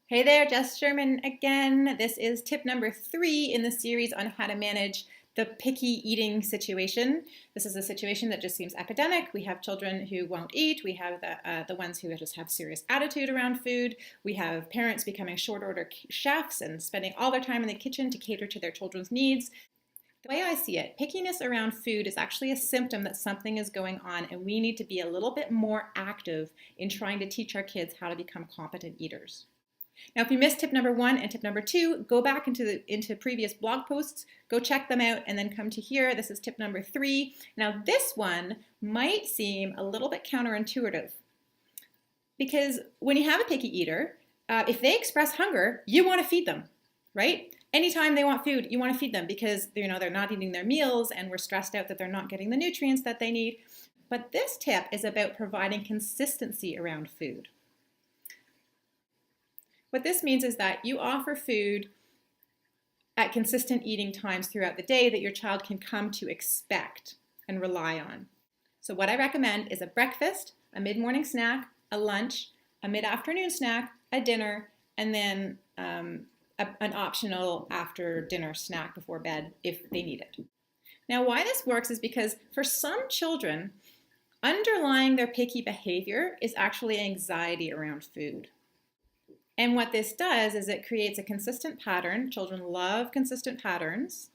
Hey there, Jess Sherman again. This is tip number 3 in the series on how to manage the picky eating situation. This is a situation that just seems epidemic. We have children who won't eat. We have the ones who just have serious attitude around food. We have parents becoming short order chefs and spending all their time in the kitchen to cater to their children's needs. The way I see it, pickiness around food is actually a symptom that something is going on, and we need to be a little bit more active in trying to teach our kids how to become competent eaters. Now, if you missed tip number 1 and tip number 2, go back into previous blog posts, go check them out, and then come to here. This is tip number 3. Now, this one might seem a little bit counterintuitive because when you have a picky eater, if they express hunger, you want to feed them, right? Anytime they want food, you want to feed them because they're not eating their meals and we're stressed out that they're not getting the nutrients that they need. But this tip is about providing consistency around food. What this means is that you offer food at consistent eating times throughout the day that your child can come to expect and rely on. So what I recommend is a breakfast, a mid-morning snack, a lunch, a mid-afternoon snack, a dinner, and then an optional after-dinner snack before bed if they need it. Now, why this works is because for some children, underlying their picky behavior is actually anxiety around food. And what this does is it creates a consistent pattern. Children love consistent patterns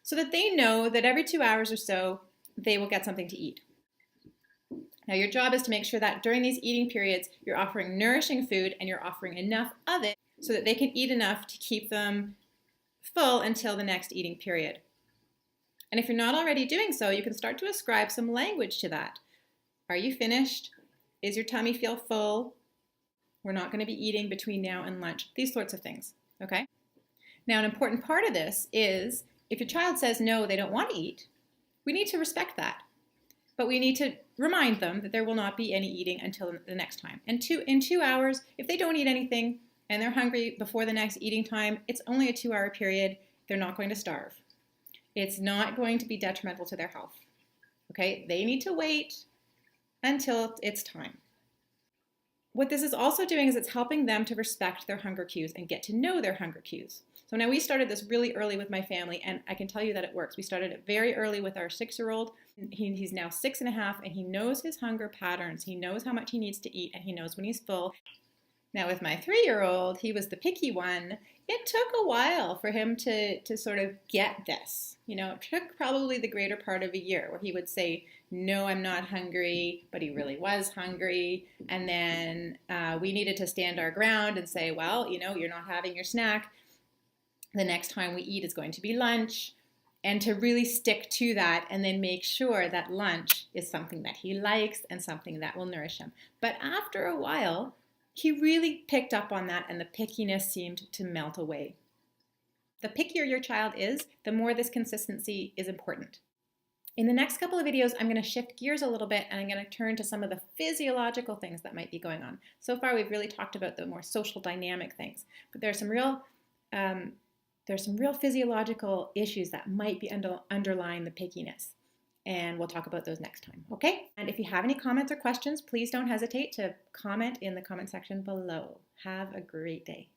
so that they know that every 2 hours or so, they will get something to eat. Now, your job is to make sure that during these eating periods, you're offering nourishing food and you're offering enough of it so that they can eat enough to keep them full until the next eating period. And if you're not already doing so, you can start to ascribe some language to that. Are you finished? Is your tummy feel full? We're not going to be eating between now and lunch. These sorts of things, okay? Now, an important part of this is if your child says no, they don't want to eat, we need to respect that. But we need to remind them that there will not be any eating until the next time. And in 2 hours, if they don't eat anything and they're hungry before the next eating time, it's only a 2-hour period. They're not going to starve. It's not going to be detrimental to their health, okay? They need to wait until it's time. What this is also doing is it's helping them to respect their hunger cues and get to know their hunger cues. So now we started this really early with my family, and I can tell you that it works. We started it very early with our 6-year-old. He's now 6.5, and he knows his hunger patterns. He knows how much he needs to eat, and he knows when he's full. Now with my 3-year-old, he was the picky one. It took a while for him to sort of get this. It took probably the greater part of a year where he would say, no, I'm not hungry, but he really was hungry. And then we needed to stand our ground and say, well, you're not having your snack. The next time we eat is going to be lunch. And to really stick to that and then make sure that lunch is something that he likes and something that will nourish him. But after a while, he really picked up on that and the pickiness seemed to melt away. The pickier your child is, the more this consistency is important. In the next couple of videos, I'm going to shift gears a little bit and I'm going to turn to some of the physiological things that might be going on. So far, we've really talked about the more social dynamic things, but there's some real physiological issues that might be underlying the pickiness. And we'll talk about those next time, okay? And if you have any comments or questions, please don't hesitate to comment in the comment section below. Have a great day.